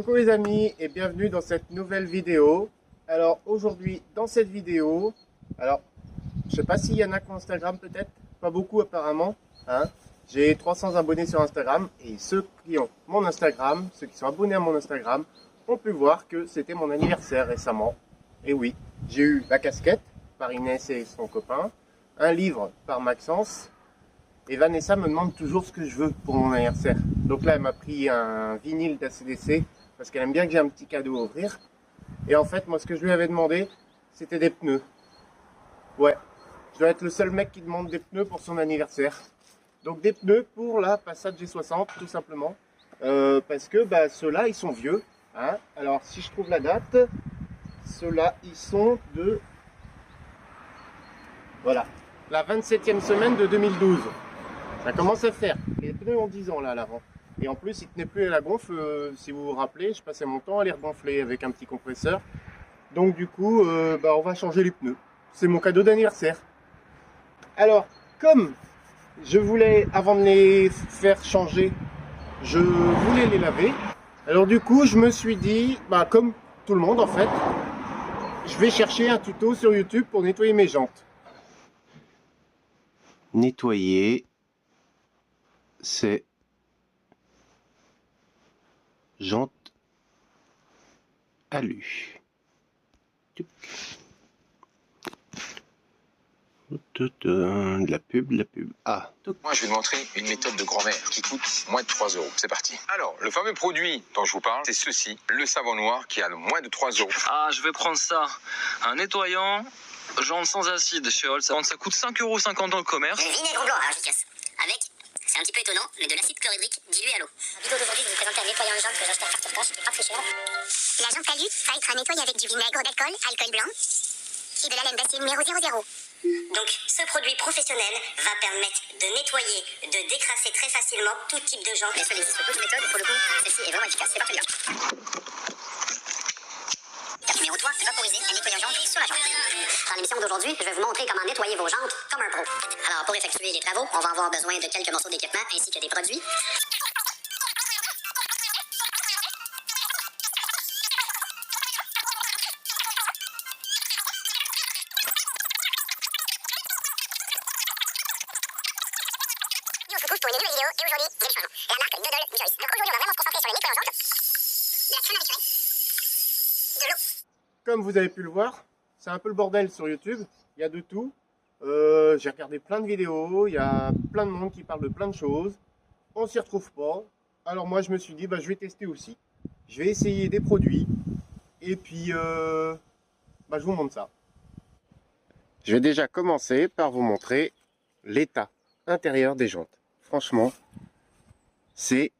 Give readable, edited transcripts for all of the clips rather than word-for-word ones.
Coucou les amis et bienvenue dans cette nouvelle vidéo. Alors aujourd'hui dans cette vidéo, je sais pas s'il y en a qui ont Instagram, peut-être, pas beaucoup apparemment, hein. J'ai 300 abonnés sur Instagram et ceux qui ont mon Instagram, ceux qui sont abonnés à mon Instagram, ont pu voir que c'était mon anniversaire récemment. Et oui, j'ai eu la casquette par Inès et son copain, un livre par Maxence. Et Vanessa me demande toujours ce que je veux pour mon anniversaire. Donc là, elle m'a pris un vinyle d'ACDC parce qu'elle aime bien que j'ai un petit cadeau à ouvrir. Et en fait, moi, ce que je lui avais demandé, c'était des pneus. Ouais, je dois être le seul mec qui demande des pneus pour son anniversaire. Donc des pneus pour la Passat G60, tout simplement. Parce que ceux-là, ils sont vieux. Hein. Alors, si je trouve la date, ceux-là, ils sont de... Voilà, la 27e semaine de 2012. Ça commence à faire. Les pneus ont 10 ans là à l'avant. Et en plus, ils ne tenaient plus à la gonfle. Si vous vous rappelez, je passais mon temps à les regonfler avec un petit compresseur. Donc du coup, on va changer les pneus. C'est mon cadeau d'anniversaire. Alors, comme je voulais, avant de les faire changer, je voulais les laver. Alors du coup, je me suis dit, comme tout le monde en fait, je vais chercher un tuto sur YouTube pour nettoyer mes jantes. Nettoyer ces jantes alu. De la pub. Ah. Moi, je vais te montrer une méthode de grand-mère qui coûte moins de 3 €. C'est parti. Alors, le fameux produit dont je vous parle, c'est ceci, le savon noir qui a moins de 3 €. Ah, je vais prendre ça. Un nettoyant, jantes sans acide chez Holz. Ça coûte 5,50 € dans le commerce. Le vinaigre blanc à efficace. Avec, c'est un petit peu étonnant, mais de l'acide chlorhydrique dilué à l'eau. La vidéo d'aujourd'hui, je vais vous présenter un nettoyant de jante que j'ai acheté à Carter Cash, qui est pas très cher. La jante alu va être nettoyée avec du vinaigre d'alcool, alcool blanc, et de la laine d'acier numéro 00. Donc, ce produit professionnel va permettre de nettoyer, de décrasser très facilement tout type de jante. Il existe beaucoup de méthodes, pour le coup, celle-ci est vraiment efficace, c'est parfait bien. Numéro 3, vaporiser un nettoyant jante sur la jante. Dans l'émission d'aujourd'hui, je vais vous montrer comment nettoyer vos jantes comme un pro. Alors, pour effectuer les travaux, on va avoir besoin de quelques morceaux d'équipement ainsi que des produits. On se retrouve pour une nouvelle vidéo et aujourd'hui, j'ai le choix. La marque Noodle Joyce. Donc aujourd'hui, on va vraiment se concentrer sur le nettoyant jante, de la crème à naturel, de l'eau. Comme vous avez pu le voir, c'est un peu le bordel sur YouTube. Il y a de tout. J'ai regardé plein de vidéos. Il y a plein de monde qui parle de plein de choses. On s'y retrouve pas. Alors moi, je me suis dit, je vais tester aussi. Je vais essayer des produits. Et puis, je vous montre ça. Je vais déjà commencer par vous montrer l'état intérieur des jantes. Franchement, c'est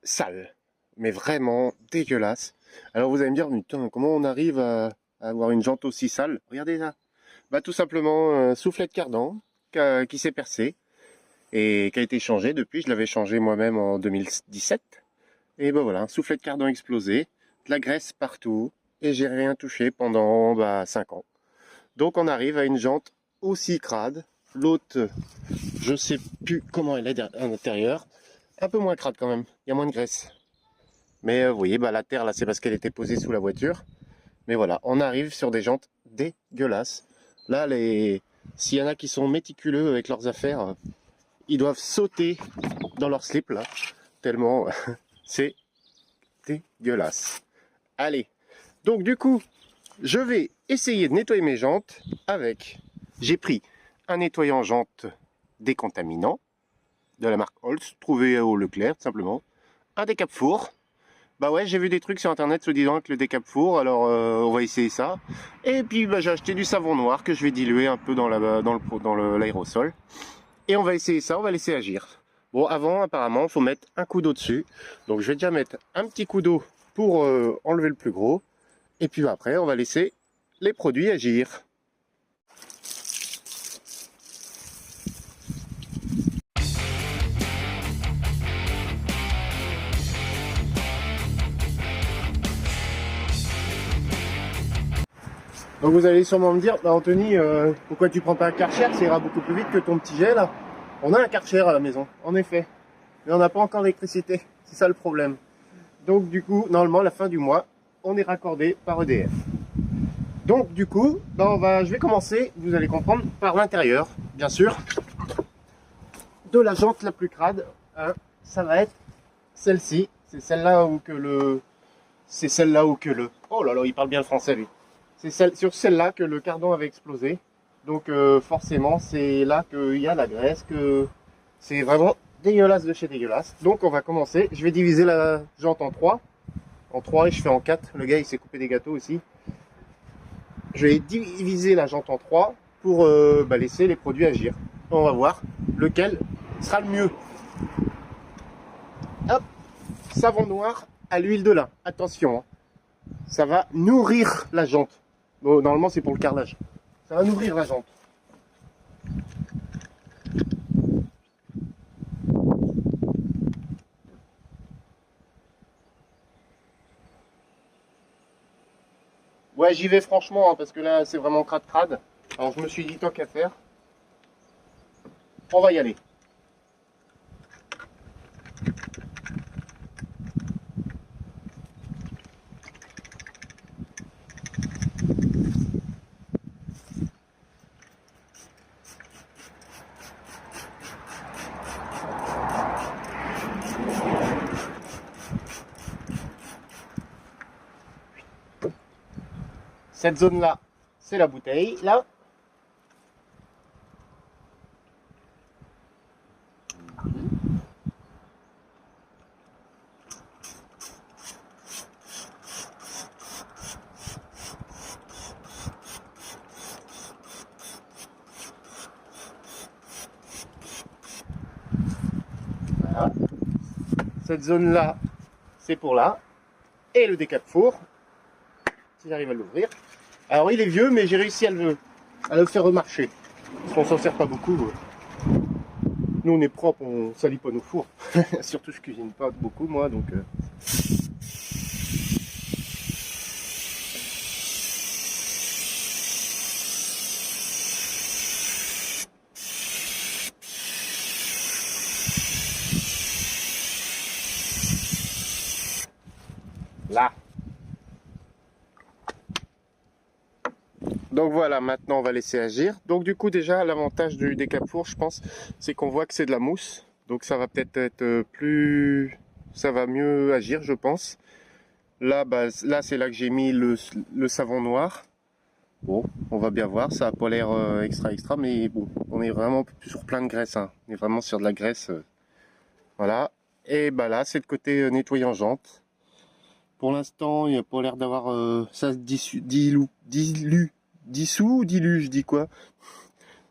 sale. Mais vraiment dégueulasse. Alors vous allez me dire, putain, comment on arrive à avoir une jante aussi sale? Regardez là. Tout simplement un soufflet de cardan qui s'est percé et qui a été changé depuis. Je l'avais changé moi-même en 2017. Et voilà, un soufflet de cardan explosé, de la graisse partout et j'ai rien touché pendant 5 ans. Donc on arrive à une jante aussi crade. L'autre, je sais plus comment elle est à l'intérieur. Un peu moins crade quand même, il y a moins de graisse. Mais vous voyez, la terre là, c'est parce qu'elle était posée sous la voiture. Mais voilà, on arrive sur des jantes dégueulasses. Là, s'il y en a qui sont méticuleux avec leurs affaires, ils doivent sauter dans leur slip là, tellement c'est dégueulasse. Allez, donc du coup, je vais essayer de nettoyer mes jantes avec... J'ai pris un nettoyant jante décontaminant de la marque Holz, trouvé au Leclerc, tout simplement. Un décape-four. Ouais, j'ai vu des trucs sur internet se disant que le décape-four, alors on va essayer ça. Et puis j'ai acheté du savon noir que je vais diluer un peu dans l'aérosol. Et on va essayer ça, on va laisser agir. Bon, avant, apparemment, il faut mettre un coup d'eau dessus. Donc je vais déjà mettre un petit coup d'eau pour enlever le plus gros. Et puis après, on va laisser les produits agir. Donc vous allez sûrement me dire, Anthony, pourquoi tu prends pas un Karcher? Ça ira beaucoup plus vite que ton petit jet là. On a un Karcher à la maison, en effet. Mais on n'a pas encore d'électricité, c'est ça le problème. Donc du coup, normalement, à la fin du mois, on est raccordé par EDF. Donc du coup, je vais commencer, vous allez comprendre, par l'intérieur, bien sûr, de la jante la plus crade. Hein, ça va être celle-ci. C'est celle-là où que le... C'est celle-là où que le... Oh là là, il parle bien le français, lui. C'est sur celle-là que le cardan avait explosé. Donc forcément, c'est là qu'il y a la graisse, que c'est vraiment dégueulasse de chez dégueulasse. Donc on va commencer. Je vais diviser la jante en 3. En 3 et je fais en 4. Le gars, il s'est coupé des gâteaux aussi. Je vais diviser la jante en 3 pour laisser les produits agir. On va voir lequel sera le mieux. Hop, savon noir à l'huile de lin. Attention, hein. Ça va nourrir la jante. Bon, normalement, c'est pour le carrelage. Ça va nourrir la jante. Ouais, j'y vais franchement, hein, parce que là, c'est vraiment crade-crade. Alors, je me suis dit, tant qu'à faire, on va y aller. Cette zone-là, c'est la bouteille, là. Voilà. Cette zone-là, c'est pour là. Et le décape-four, si j'arrive à l'ouvrir. Alors il est vieux, mais j'ai réussi à le faire remarcher. Parce qu'on s'en sert pas beaucoup. Nous on est propre, on salit pas nos fours. Surtout je cuisine pas beaucoup moi, donc... Là. Donc voilà, maintenant on va laisser agir. Donc du coup déjà l'avantage du décape-four, je pense, c'est qu'on voit que c'est de la mousse. Donc ça va peut-être être plus... ça va mieux agir, je pense. Là, là c'est là que j'ai mis le savon noir. Bon, on va bien voir, ça n'a pas l'air extra, mais bon, on est vraiment sur plein de graisse. Hein. On est vraiment sur de la graisse. Voilà. Et là, c'est le côté nettoyant jante. Pour l'instant, il n'y a pas l'air d'avoir... ça se dilue, je dis quoi?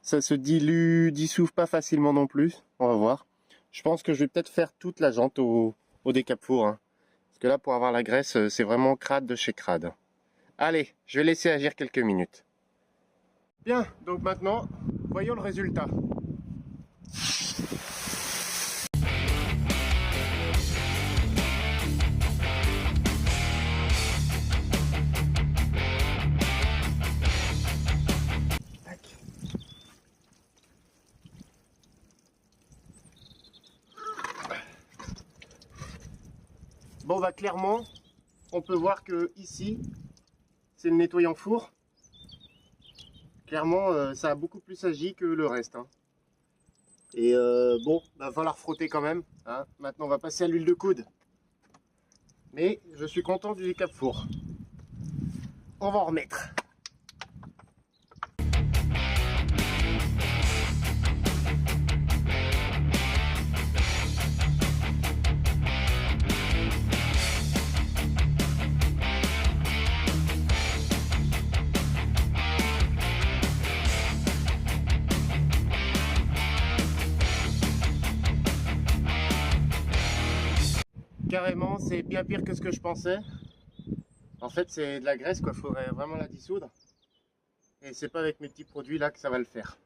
Ça se dissout pas facilement non plus. On va voir. Je pense que je vais peut-être faire toute la jante au décape-four. Hein. Parce que là, pour avoir la graisse, c'est vraiment crade de chez crade. Allez, je vais laisser agir quelques minutes. Bien, donc maintenant, voyons le résultat. Bon clairement, on peut voir que ici, c'est le nettoyant four. Clairement, ça a beaucoup plus agi que le reste. Hein. Et bon, va falloir frotter quand même. Hein. Maintenant, on va passer à l'huile de coude. Mais je suis content du décape four. On va en remettre. Carrément, c'est bien pire que ce que je pensais. En fait, c'est de la graisse, quoi. Faudrait vraiment la dissoudre. Et c'est pas avec mes petits produits là que ça va le faire.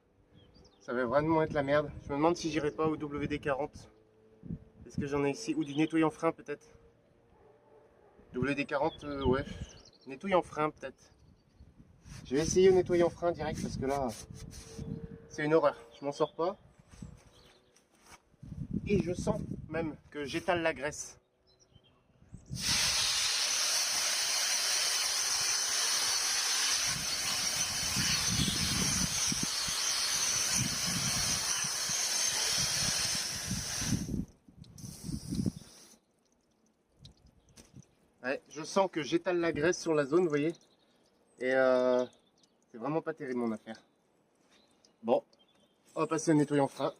Ça va vraiment être la merde. Je me demande si j'irai pas au WD-40. Est-ce que j'en ai ici? Ou du nettoyant frein peut-être. WD-40, ouais. Nettoyant frein peut-être. Je vais essayer au nettoyant frein direct parce que là, c'est une horreur. Je m'en sors pas. Et je sens même que j'étale la graisse. sens que j'étale la graisse sur la zone, vous voyez. Et c'est vraiment pas terrible mon affaire. Bon, on va passer au nettoyant frein.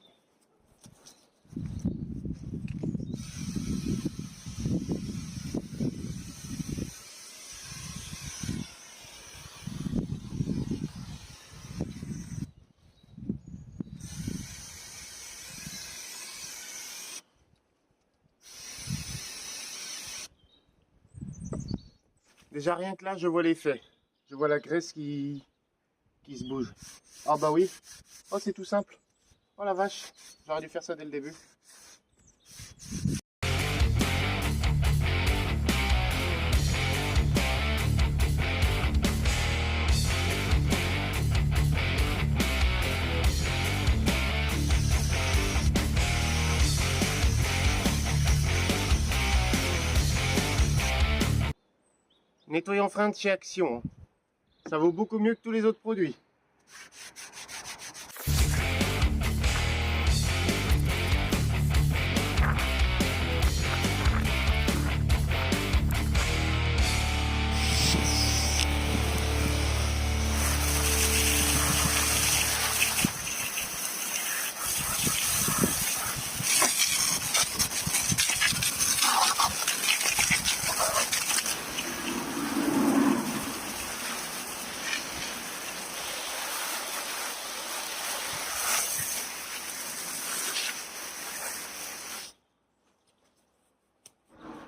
Déjà rien que là, je vois l'effet. Je vois la graisse qui se bouge. Ah bah oui. Oh, c'est tout simple. Oh la vache. J'aurais dû faire ça dès le début. Nettoyant frein de chez Action. Ça vaut beaucoup mieux que tous les autres produits.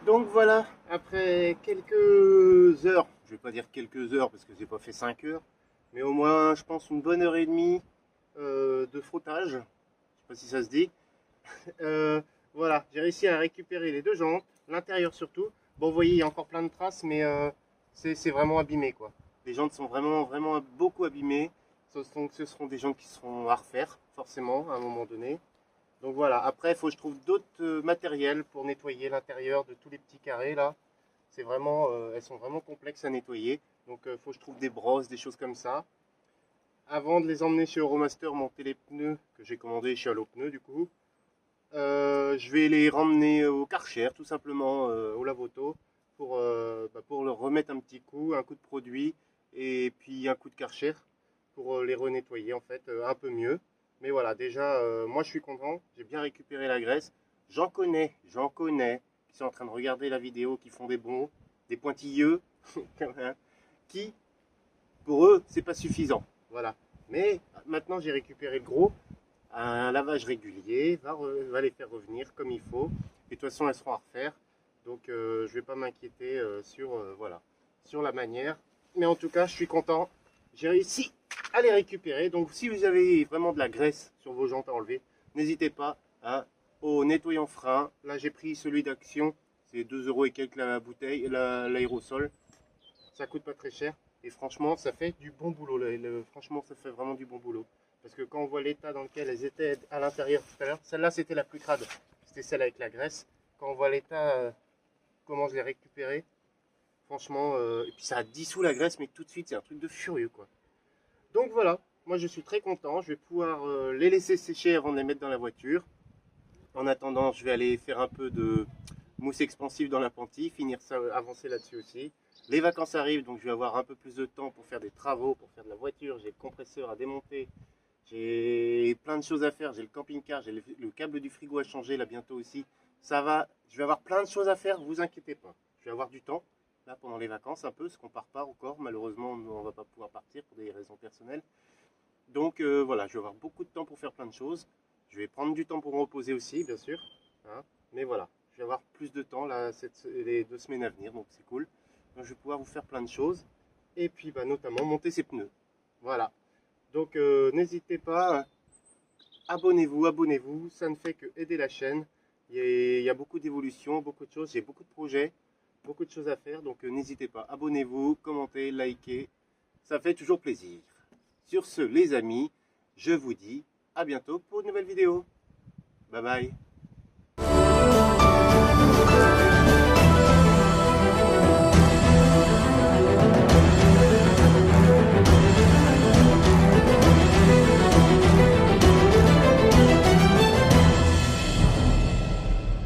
Donc voilà, après quelques heures, je vais pas dire quelques heures parce que j'ai pas fait 5 heures, mais au moins je pense une bonne heure et demie de frottage, je sais pas si ça se dit. Voilà, j'ai réussi à récupérer les deux jantes, l'intérieur surtout. Bon, vous voyez, il y a encore plein de traces, mais c'est vraiment abîmé quoi. Les jantes sont vraiment beaucoup abîmées. Ce seront des jantes qui seront à refaire forcément à un moment donné. Donc voilà, après il faut que je trouve d'autres matériels pour nettoyer l'intérieur de tous les petits carrés là. C'est vraiment, elles sont vraiment complexes à nettoyer. Donc il faut que je trouve des brosses, des choses comme ça. Avant de les emmener chez Euromaster, monter les pneus que j'ai commandé chez Allo Pneus du coup. Je vais les ramener au Karcher tout simplement, au lavoto, pour leur remettre un petit coup, un coup de produit et puis un coup de Karcher pour les renettoyer en fait un peu mieux. Mais voilà, déjà, moi je suis content, j'ai bien récupéré la graisse. J'en connais qui sont en train de regarder la vidéo, qui font des bons, des pointilleux, qui, pour eux, c'est pas suffisant. Voilà. Mais maintenant j'ai récupéré le gros, un lavage régulier va les faire revenir comme il faut. Et de toute façon, elles seront à refaire. Donc je vais pas m'inquiéter voilà, sur la manière. Mais en tout cas, je suis content, j'ai réussi à les récupérer. Donc si vous avez vraiment de la graisse sur vos jantes à enlever, n'hésitez pas au nettoyant frein. Là j'ai pris celui d'Action, c'est 2 € et quelques la bouteille, l'aérosol. Ça coûte pas très cher et franchement ça fait du bon boulot. Franchement ça fait vraiment du bon boulot. Parce que quand on voit l'état dans lequel elles étaient à l'intérieur tout à l'heure, celle-là c'était la plus crade, c'était celle avec la graisse. Quand on voit l'état, comment je l'ai récupéré, franchement, et puis ça a dissous la graisse mais tout de suite c'est un truc de furieux quoi. Donc voilà, moi je suis très content, je vais pouvoir les laisser sécher avant de les mettre dans la voiture. En attendant, je vais aller faire un peu de mousse expansive dans l'appentis, finir ça, avancer là-dessus aussi. Les vacances arrivent, donc je vais avoir un peu plus de temps pour faire des travaux, pour faire de la voiture. J'ai le compresseur à démonter, j'ai plein de choses à faire, j'ai le camping-car, j'ai le câble du frigo à changer là bientôt aussi. Ça va, je vais avoir plein de choses à faire, vous inquiétez pas. Je vais avoir du temps. Là, pendant les vacances un peu, parce qu'on part pas encore, malheureusement on va pas pouvoir partir pour des raisons personnelles. Donc voilà, je vais avoir beaucoup de temps pour faire plein de choses. Je vais prendre du temps pour me reposer aussi, bien sûr, hein. Mais voilà, je vais avoir plus de temps là, les 2 semaines à venir, donc c'est cool. Donc je vais pouvoir vous faire plein de choses, et puis notamment monter ces pneus. Voilà, donc n'hésitez pas, abonnez-vous, ça ne fait que aider la chaîne. Il y a beaucoup d'évolutions, beaucoup de choses, j'ai beaucoup de projets. Beaucoup de choses à faire, donc n'hésitez pas, abonnez-vous, commentez, likez, ça fait toujours plaisir. Sur ce, les amis, je vous dis à bientôt pour une nouvelle vidéo. Bye bye.